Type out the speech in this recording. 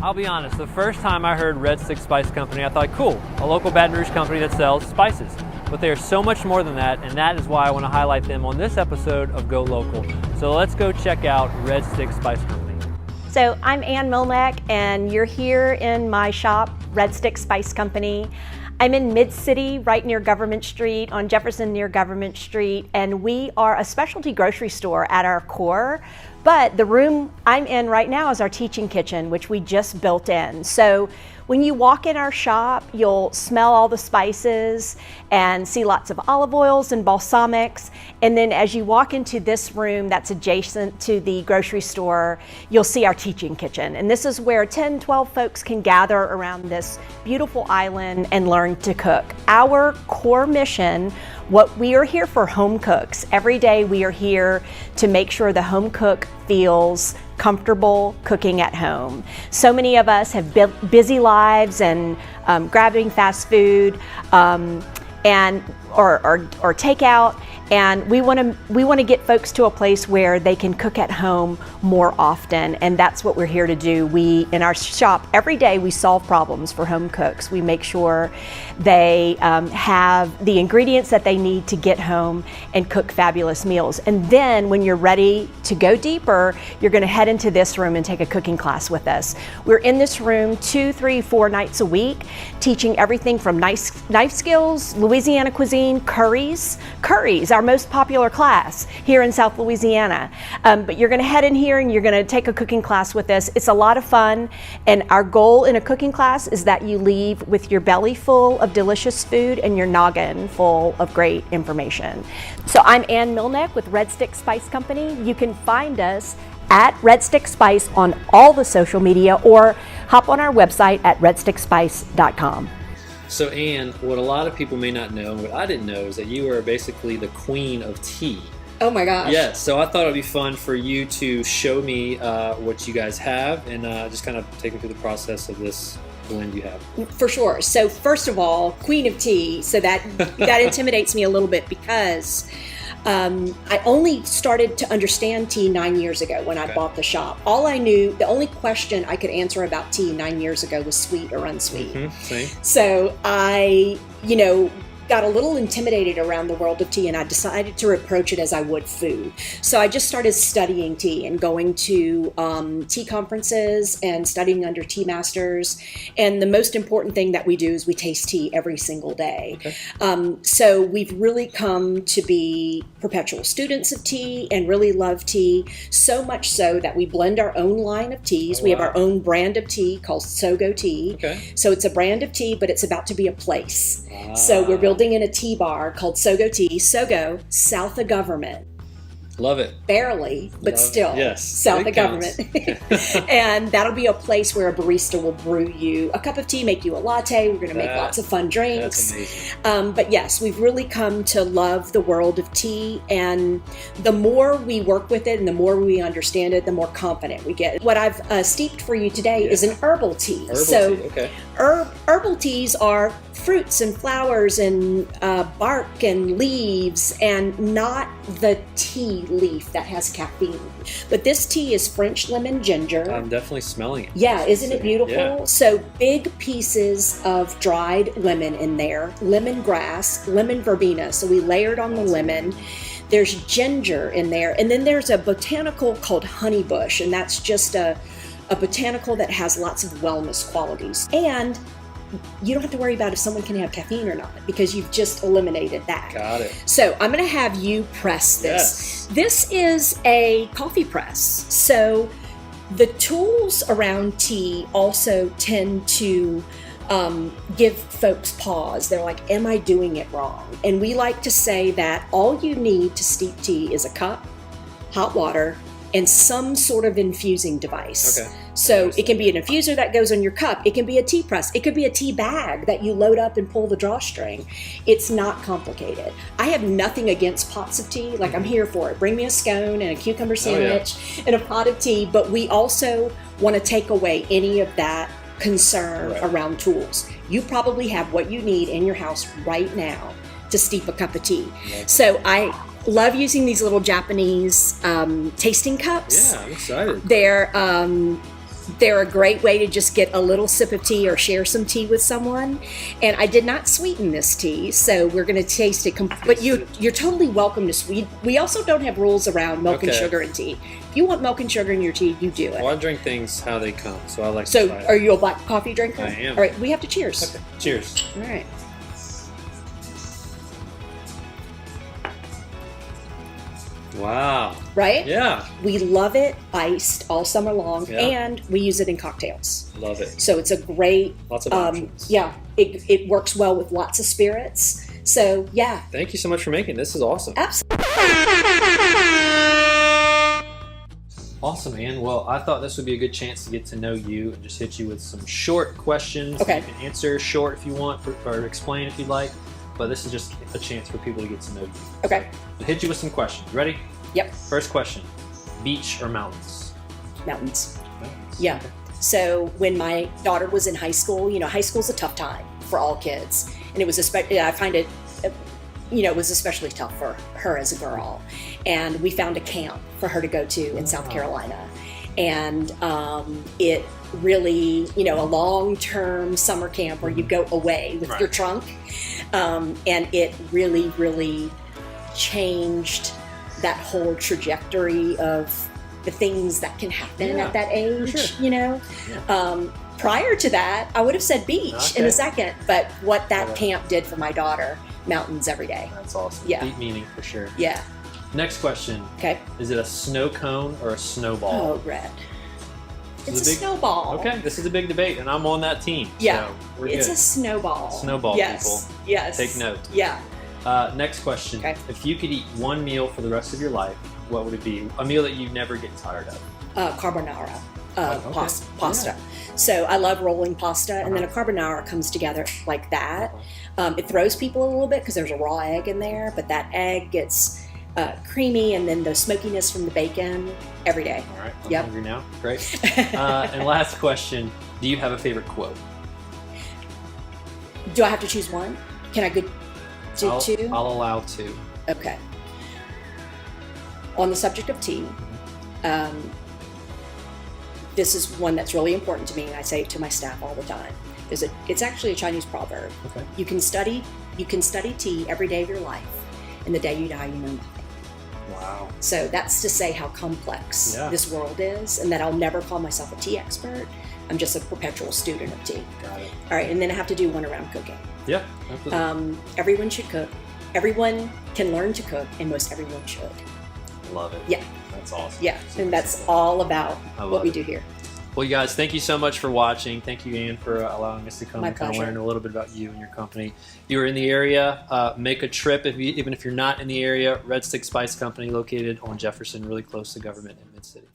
I'll be honest, the first time I heard Red Stick Spice Company, I thought, cool, a local Baton Rouge company that sells spices. But they are so much more than that, and that is why I want to highlight them on this episode of Go Local. So let's go check out Red Stick Spice Company. So I'm Ann Milneck, and you're here in my shop, Red Stick Spice Company. I'm in Mid-City, right near Government Street, on Jefferson near Government Street, and we are a specialty grocery store at our core. But the room I'm in right now is our teaching kitchen, which we just built in. So when you walk in our shop, you'll smell all the spices and see lots of olive oils and balsamics. And then as you walk into this room that's adjacent to the grocery store, you'll see our teaching kitchen. And this is where 10, 12 folks can gather around this beautiful island and learn to cook. Our core mission, what we are here for home cooks. Every day we are here to make sure the home cook feels comfortable cooking at home. So many of us have busy lives and grabbing fast food and or takeout, and we want to get folks to a place where they can cook at home more often, and that's what we're here to do. We, in our shop, every day we solve problems for home cooks. We make sure they have the ingredients that they need to get home and cook fabulous meals. And then when you're ready to go deeper, you're going to head into this room and take a cooking class with us. We're in this room 2, 3, 4 nights a week, teaching everything from knife skills, Louisiana cuisine, curries, our most popular class here in South Louisiana. But you're going to head in here and you're going to take a cooking class with us. It's a lot of fun, and our goal in a cooking class is that you leave with your belly full of delicious food and your noggin full of great information. So I'm Ann Milneck with Red Stick Spice Company. You can find us at Red Stick Spice on all the social media, or hop on our website at redstickspice.com. So Ann, what a lot of people may not know, and what I didn't know, is that you are basically the queen of tea. Oh my gosh. Yes, so I thought it would be fun for you to show me what you guys have, and just kind of take me through the process of this blend you have. For sure. So first of all, queen of tea, so that intimidates me a little bit, because I only started to understand tea 9 years ago when I bought the shop. All I knew, the only question I could answer about tea 9 years ago was sweet or unsweet. Same. So I, got a little intimidated around the world of tea, and I decided to approach it as I would food. So I just started studying tea and going to tea conferences and studying under tea masters. And the most important thing that we do is we taste tea every single day. Okay. So we've really come to be perpetual students of tea and really love tea, so much so that we blend our own line of teas. Oh, we have our own brand of tea called Sogo Tea. Okay. So it's a brand of tea, but it's about to be a place. So we're building in a tea bar called Sogo Tea. Sogo, south of Government. Love it. Barely, but still, yes, south of Government. And that'll be a place where a barista will brew you a cup of tea, make you a latte. We're going to make lots of fun drinks. That's amazing. But yes, we've really come to love the world of tea, and the more we work with it and the more we understand it, the more confident we get. What I've steeped for you today is an herbal tea. Herbal tea, okay. Herbal teas are fruits and flowers and bark and leaves, and not the tea leaf that has caffeine. But this tea is French lemon ginger. I'm definitely smelling it. Yeah, isn't it beautiful? Yeah. So big pieces of dried lemon in there, lemongrass, lemon verbena. So we layered on the lemon. There's ginger in there, and then there's a botanical called honeybush, and that's just a botanical that has lots of wellness qualities. And you don't have to worry about if someone can have caffeine or not, because you've just eliminated that. Got it. So I'm going to have you press this. Yes. This is a coffee press. So the tools around tea also tend to give folks pause. They're like, am I doing it wrong? And we like to say that all you need to steep tea is a cup, hot water, and some sort of infusing device. Okay. So it can be an infuser that goes on your cup. It can be a tea press. It could be a tea bag that you load up and pull the drawstring. It's not complicated. I have nothing against pots of tea. Like, I'm here for it. Bring me a scone and a cucumber sandwich and a pot of tea. But we also want to take away any of that concern around tools. You probably have what you need in your house right now to steep a cup of tea. So I love using these little Japanese tasting cups. Yeah, I'm excited. They're a great way to just get a little sip of tea or share some tea with someone. And I did not sweeten this tea, so we're going to taste it. But you're totally welcome to sweeten. We also don't have rules around milk and sugar in tea. If you want milk and sugar in your tea, you do it. Well, I drink things how they come, so I like to So, try it. are you a black coffee drinker? I am. All right, we have to cheers. Okay. Cheers. All right. Wow. Right? Yeah. We love it iced all summer long, Yeah. and we use it in cocktails. Love it. So it's a great, Lots of options. yeah, it works well with lots of spirits. So yeah, Thank you so much for making this. Is awesome. absolutely. Awesome, Ann. Well, I thought this would be a good chance to get to know you and just hit you with some short questions. Okay. You can answer short if you want, or explain if you'd like. But this is just a chance for people to get to know you. Okay. So, hit you with some questions. Ready? Yep. First question: beach or mountains? Mountains. Mountains. Yeah. So when my daughter was in high school, high school's a tough time for all kids, and it was I find it, it was especially tough for her as a girl. And we found a camp for her to go to in South Carolina, and it really, a long-term summer camp where you go away with your trunk, and it really, really changed that whole trajectory of the things that can happen at that age, Prior to that, I would have said beach in a second, but what that camp did for my daughter, mountains every day. That's awesome. Yeah. Deep meaning for sure. Yeah. Next question. Okay. Is it a snow cone or a snowball? Oh, red. This It's is a big- snowball. Okay, this is a big debate, and I'm on that team. Yeah. So we're It's good. a snowball. Snowball, yes. people. Yes. Take note. Yeah. Next question. Okay. If you could eat one meal for the rest of your life, what would it be? A meal that you never get tired of. Carbonara. Okay. Pasta. So I love rolling pasta, and then a carbonara comes together like that. It throws people a little bit because there's a raw egg in there, but that egg gets creamy, and then the smokiness from the bacon every day. All right. I'm Yep. hungry now. Great. And last question. Do you have a favorite quote? Do I have to choose one? Can I do two? I'll allow two. Okay. On the subject of tea, this is one that's really important to me, and I say it to my staff all the time. It's actually a Chinese proverb. Okay. You can study tea every day of your life, and the day you die, you know nothing. Wow. So that's to say how complex this world is, and that I'll never call myself a tea expert. I'm just a perpetual student of tea. Got it. All right, and then I have to do one around cooking. Yeah. Absolutely. Everyone should cook. Everyone can learn to cook, and most everyone should. Love it. Yeah. That's awesome. Yeah, Super and that's simple. all about I love what we it. do here. Well, you guys, thank you so much for watching. Thank you, Ann, for allowing us to come My and kind of pleasure. learn a little bit about you and your company. If you're in the area, make a trip. Even if you're not in the area, Red Stick Spice Company, located on Jefferson, really close to Government in Mid-City.